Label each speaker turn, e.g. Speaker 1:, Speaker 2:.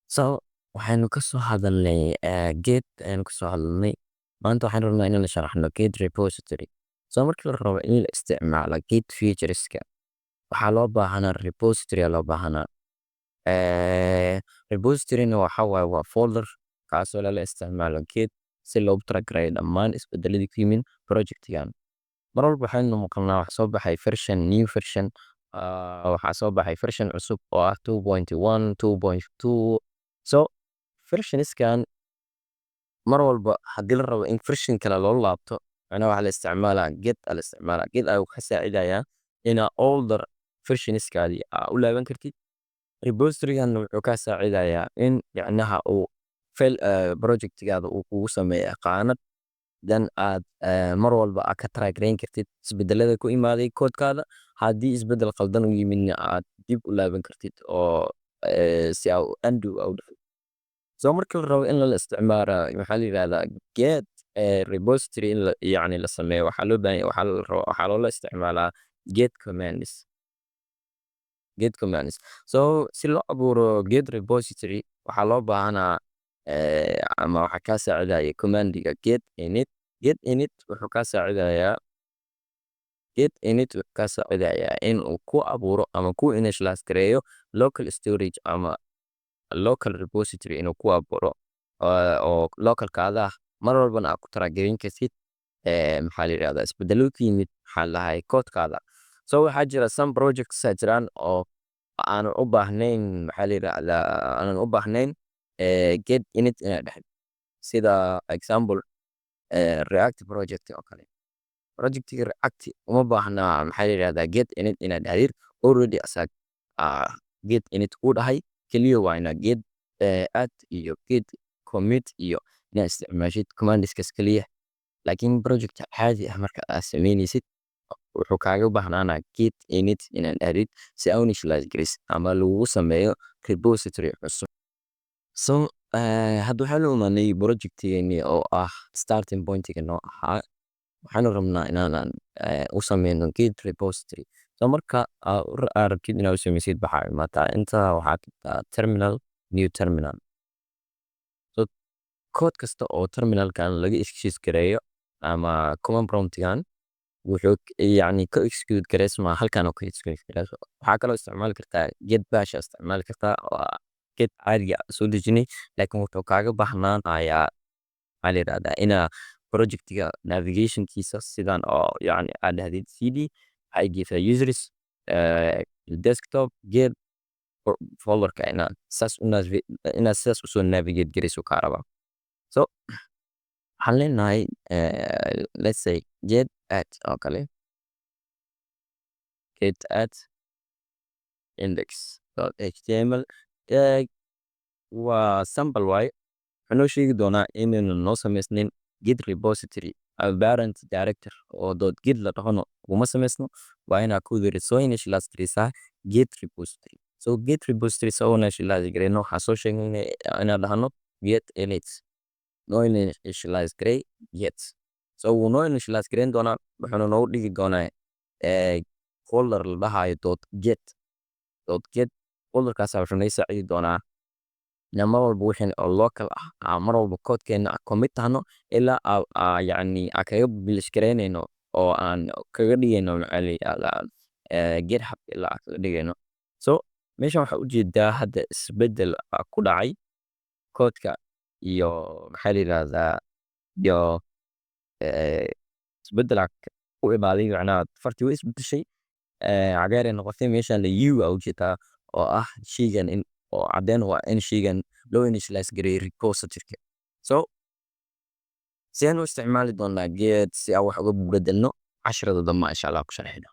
Speaker 1: So, waxaynu ka soo hadalnay Git ayaynu ka soo hadalnay. Maanta waxaan rabnaa inaan sharaxno Git repository. So markii la rabo in la isticmaalo Git featureska, waxaa loo baahanaa repository aa loo baahanaa. Repository-na waxa waaye waa folder kaasoo lala isticmaalo Git si loogu talagalay dhammaan isbedeladii ku yimin project-gan. Mar walba waxaynu maqalnaa wax soo baxay new version, waxaa soo baxay version cusub oo ah 2.1, 2.2. So versioniskan mar walba haddii la rabo in version kale loo laabto, macnaha waxaa la isticmaalaa Git aa la isticmaalaa. Git ayuu ka saacidayaa inaa older versioniskaadii aa u laaban kartid. Repository-gan wuxuu kaa saacidayaa in yacnaha uu project-gaada uu kugu sameeyo qaanad dan aad mar walba aad ka track-gareyn kartid isbedelada ku imaaday koodkaada. Haddii isbedel qaldan u yimidna aad dib u laaban kartid oo si aa undo aa u dhahdid. So markii la rabo in la isticmaalo maxaa la yiraahdaa Git repository in yacni la sameeyo, waxaa loo baahan yahay waxaa loola isticmaalaa Git commands. Git commands. So si loo abuuro Git repository, waxaa loo baahanaa ama waxaa kaa saacidaya commandiga git init. Git init wuxuu kaa saacidayaa in uu ku abuuro ama ku initialize gareeyo local storage ama local repository inuu ku abuuro oo localkaada ah mar walbana aad ku track-gareyn kartid maxaa la yiraahdaa isbedelada ku yimid maxaa la dhahay koodkaada. So waxaa jira some projects aa jiraan oo aanan u baahnayn maxaa la yiraahdaa aanan u baahnayn Git init inaad dhahdid. Sida example React project oo kale. Project-ga React uma baahna maxaa la yiraahdaa Git init inaad dhahdid. Already asaga Git init uu dhahay kaliya waa inaad Git add iyo Git commit iyo inaad isticmaashid commandiskas kaliya. Laakiin project caadi ah marka aad sameynaysid wuxuu kaaga baahnaanaa Git init inaad dhahdid si aa u initialize gareysid ama lagugu sameeyo repository cusub. So hadda waxaanu imaanay project-geeni oo ah starting point-ga noo ahaa. Waxaanu rabnaa inaan u sameyno Git repository. So marka aad rabtid inaad u sameysid waxaa imaataa inta waxaa tagtaa terminal, new terminal. So kood kasta oo terminalkan laga execute gareeyo ama command prompt-gan wuxuu yacni ka execute gareysmaa halkan oo ka execute gareyso. Waxaa kaloo isticmaali kartaa Git bash aa isticmaali kartaa oo Git caadiga soo dejinay, laakiin wuxuu kaaga baahnaanayaa maxaa la yiraahdaa inaa project-ga navigation-kiisa sidan oo yacni aad dhahdid cd waxay geysaa users desktop Git folderka inaad sidaas usoo navigate gareyso kaa rabaa. So waxaan leenahay let's say git add oo kale git add index.html waa sample waaye. Wuxuu noo sheegi doonaa inaynu noo sameysnin Git repository parent director oo .git la dhahano uma sameysno. Waa inaa ku diri soo initialize gareysaa Git repository. So Git repository soo initialize gareyno waxaa soo sheegnay inaan dhahano git init noo initialize garey git. So wuu noo initialize gareyn doonaa wuxuuna noogu dhigi doonaa folder la dhahayo .git folderkaas wuxuu naga saacidi doonaa mar walba wixii oo local ah mar walba koodkeena commit tahno ilaa yacni kaga publish gareynayno oo aan kaga dhigayno maxaa la yiraahdaa GitHub ilaa aan kaga dhigayno. So meeshan waxaa ujeedaa hadda isbedel ku dhacay koodka iyo maxaa la yiraahdaa iyo isbedel ku imaaday macnaha fartii way isbedeshay cagaar ay noqotay. Meeshan la u aa ujeedaa oo ah sheygan in oo cadeen waa in sheygan loo initialize gareeyay repository-ka. So si aan u isticmaali doonaa Git si aan wax uga bedelno casharada dambe insha Allah ku sharxayno.